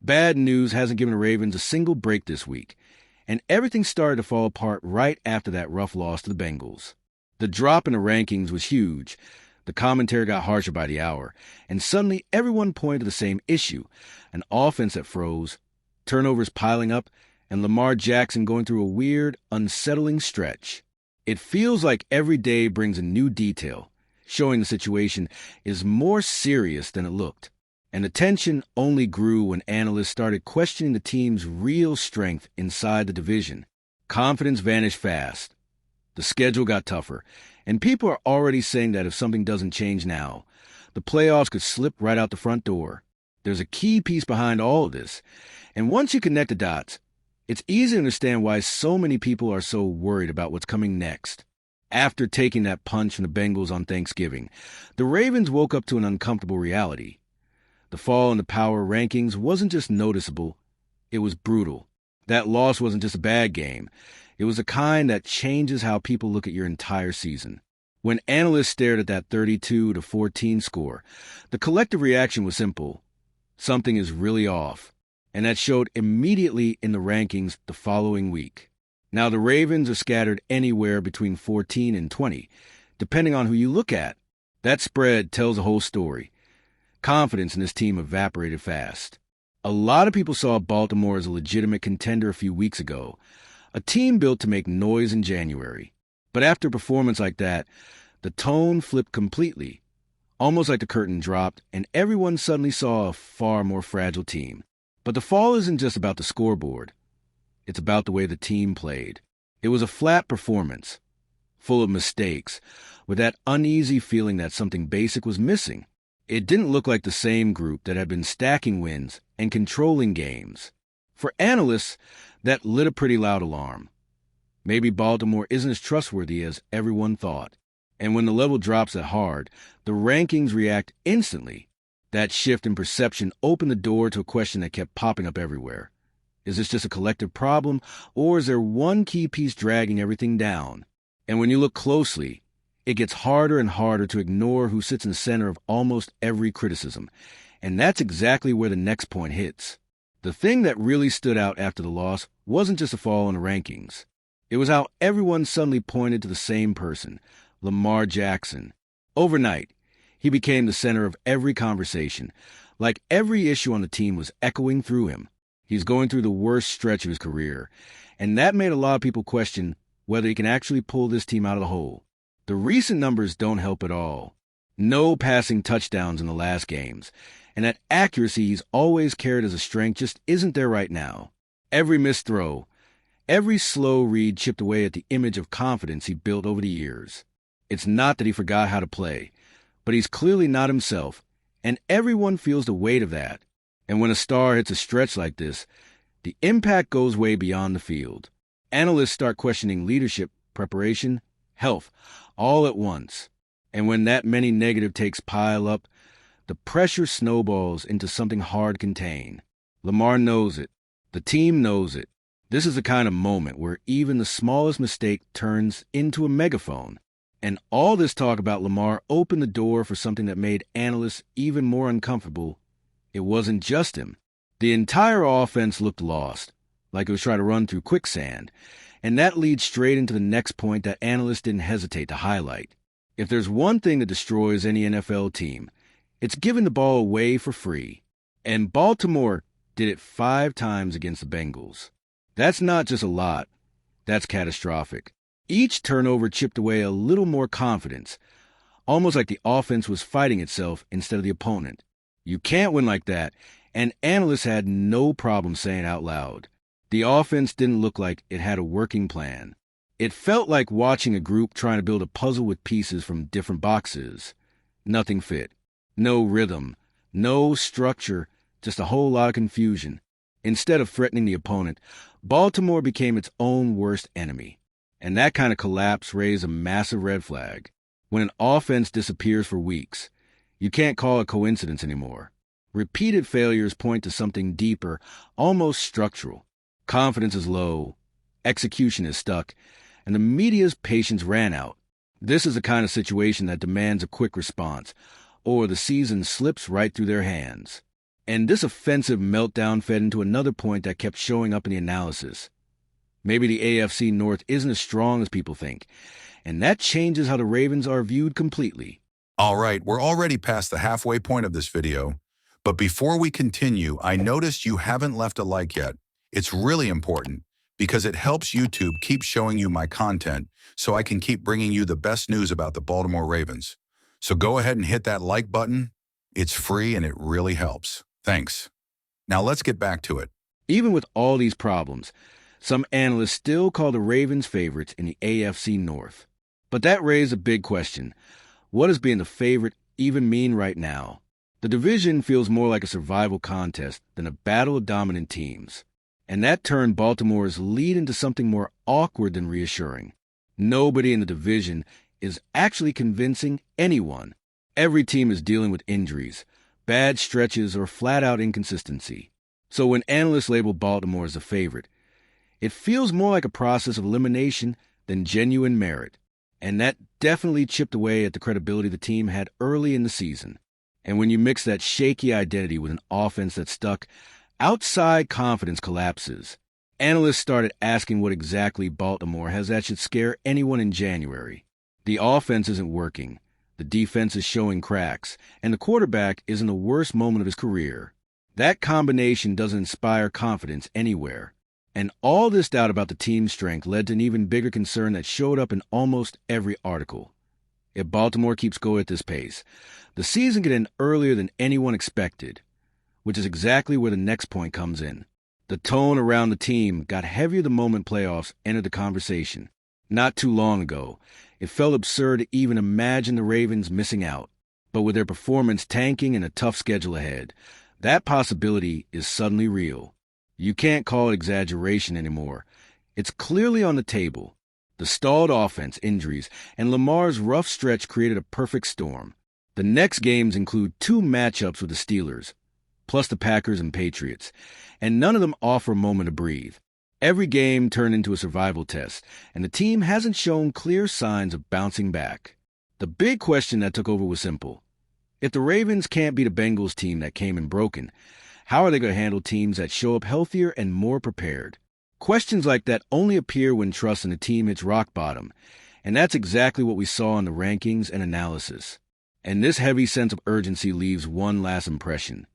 Bad news hasn't given the Ravens a single break this week, and everything started to fall apart right after that rough loss to the Bengals. The drop in the rankings was huge. The commentary got harsher by the hour, and suddenly everyone pointed to the same issue: an offense that froze, turnovers piling up, and Lamar Jackson going through a weird, unsettling stretch. It feels like every day brings a new detail, showing the situation is more serious than it looked. And the tension only grew when analysts started questioning the team's real strength inside the division. Confidence vanished fast. The schedule got tougher, and people are already saying that if something doesn't change now, the playoffs could slip right out the front door. There's a key piece behind all of this, and once you connect the dots, it's easy to understand why so many people are so worried about what's coming next. After taking that punch from the Bengals on Thanksgiving, the Ravens woke up to an uncomfortable reality. The fall in the power rankings wasn't just noticeable, it was brutal. That loss wasn't just a bad game. It was the kind that changes how people look at your entire season. When analysts stared at that 32-14 score, the collective reaction was simple: something is really off. And that showed immediately in the rankings the following week. Now, the Ravens are scattered anywhere between 14 and 20, depending on who you look at. That spread tells the whole story. Confidence in this team evaporated fast. A lot of people saw Baltimore as a legitimate contender a few weeks ago, a team built to make noise in January. But after a performance like that, the tone flipped completely, almost like the curtain dropped, and everyone suddenly saw a far more fragile team. But the fall isn't just about the scoreboard. It's about the way the team played. It was a flat performance, full of mistakes, with that uneasy feeling that something basic was missing. It didn't look like the same group that had been stacking wins and controlling games. For analysts, that lit a pretty loud alarm. Maybe Baltimore isn't as trustworthy as everyone thought. And when the level drops that hard, the rankings react instantly. That shift in perception opened the door to a question that kept popping up everywhere. Is this just a collective problem, or is there one key piece dragging everything down? And when you look closely, it gets harder and harder to ignore who sits in the center of almost every criticism. And that's exactly where the next point hits. The thing that really stood out after the loss wasn't just a fall in the rankings. It was how everyone suddenly pointed to the same person, Lamar Jackson. Overnight, he became the center of every conversation, like every issue on the team was echoing through him. He's going through the worst stretch of his career, and that made a lot of people question whether he can actually pull this team out of the hole. The recent numbers don't help at all. No passing touchdowns in the last games, and that accuracy he's always carried as a strength just isn't there right now. Every missed throw, every slow read chipped away at the image of confidence he built over the years. It's not that he forgot how to play, but he's clearly not himself, and everyone feels the weight of that. And when a star hits a stretch like this, the impact goes way beyond the field. Analysts start questioning leadership, preparation, health, all at once. And when that many negative takes pile up, the pressure snowballs into something hard to contain. Lamar knows it. The team knows it. This is the kind of moment where even the smallest mistake turns into a megaphone. And all this talk about Lamar opened the door for something that made analysts even more uncomfortable. It wasn't just him. The entire offense looked lost, like it was trying to run through quicksand. And that leads straight into the next point that analysts didn't hesitate to highlight. If there's one thing that destroys any NFL team, it's giving the ball away for free. And Baltimore did it 5 times against the Bengals. That's not just a lot. That's catastrophic. Each turnover chipped away a little more confidence, almost like the offense was fighting itself instead of the opponent. You can't win like that, and analysts had no problem saying it out loud. The offense didn't look like it had a working plan. It felt like watching a group trying to build a puzzle with pieces from different boxes. Nothing fit. No rhythm. No structure. Just a whole lot of confusion. Instead of threatening the opponent, Baltimore became its own worst enemy. And that kind of collapse raised a massive red flag. When an offense disappears for weeks, you can't call it coincidence anymore. Repeated failures point to something deeper, almost structural. Confidence is low, execution is stuck, and the media's patience ran out. This is the kind of situation that demands a quick response, or the season slips right through their hands. And this offensive meltdown fed into another point that kept showing up in the analysis. Maybe the AFC North isn't as strong as people think, and that changes how the Ravens are viewed completely. All right, we're already past the halfway point of this video, but before we continue, I noticed you haven't left a like yet. It's really important because it helps YouTube keep showing you my content so I can keep bringing you the best news about the Baltimore Ravens. So go ahead and hit that like button. It's free and it really helps. Thanks. Now let's get back to it. Even with all these problems, some analysts still call the Ravens favorites in the AFC North. But that raised a big question. What does being the favorite even mean right now? The division feels more like a survival contest than a battle of dominant teams. And that turned Baltimore's lead into something more awkward than reassuring. Nobody in the division is actually convincing anyone. Every team is dealing with injuries, bad stretches, or flat-out inconsistency. So when analysts label Baltimore as the favorite, it feels more like a process of elimination than genuine merit. And that definitely chipped away at the credibility the team had early in the season. And when you mix that shaky identity with an offense that's stuck, outside confidence collapses. Analysts started asking what exactly Baltimore has that should scare anyone in January. The offense isn't working, the defense is showing cracks, and the quarterback is in the worst moment of his career. That combination doesn't inspire confidence anywhere. And all this doubt about the team's strength led to an even bigger concern that showed up in almost every article. If Baltimore keeps going at this pace, the season could end earlier than anyone expected, which is exactly where the next point comes in. The tone around the team got heavier the moment playoffs entered the conversation. Not too long ago, it felt absurd to even imagine the Ravens missing out. But with their performance tanking and a tough schedule ahead, that possibility is suddenly real. You can't call it exaggeration anymore. It's clearly on the table. The stalled offense, injuries, and Lamar's rough stretch created a perfect storm. The next games include 2 matchups with the Steelers, plus the Packers and Patriots, and none of them offer a moment to breathe. Every game turned into a survival test, and the team hasn't shown clear signs of bouncing back. The big question that took over was simple. If the Ravens can't beat a Bengals team that came in broken, how are they going to handle teams that show up healthier and more prepared? Questions like that only appear when trust in a team hits rock bottom, and that's exactly what we saw in the rankings and analysis. And this heavy sense of urgency leaves one last impression.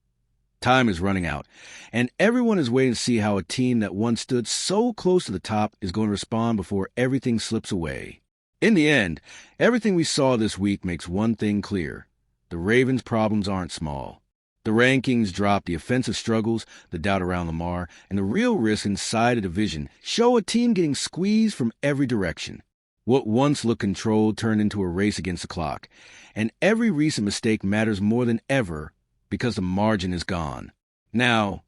Time is running out, and everyone is waiting to see how a team that once stood so close to the top is going to respond before everything slips away. In the end, everything we saw this week makes one thing clear. The Ravens' problems aren't small. The rankings drop, the offensive struggles, the doubt around Lamar, and the real risk inside a division show a team getting squeezed from every direction. What once looked controlled turned into a race against the clock, and every recent mistake matters more than ever because the margin is gone. Now,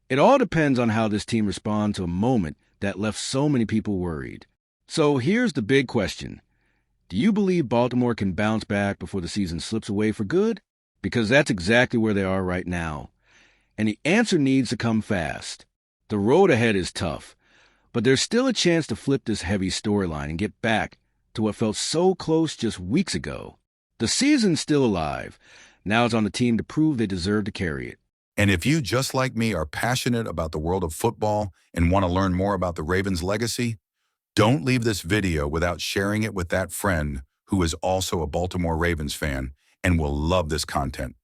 it all depends on how this team responds to a moment that left so many people worried. So here's the big question. Do you believe Baltimore can bounce back before the season slips away for good? Because that's exactly where they are right now. And the answer needs to come fast. The road ahead is tough, but there's still a chance to flip this heavy storyline and get back to what felt so close just weeks ago. The season's still alive. Now it's on the team to prove they deserve to carry it. And if you, just like me, are passionate about the world of football and want to learn more about the Ravens' legacy, don't leave this video without sharing it with that friend who is also a Baltimore Ravens fan and will love this content.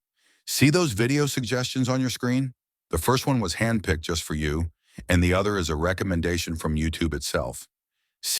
See those video suggestions on your screen? The first one was handpicked just for you, and the other is a recommendation from YouTube itself.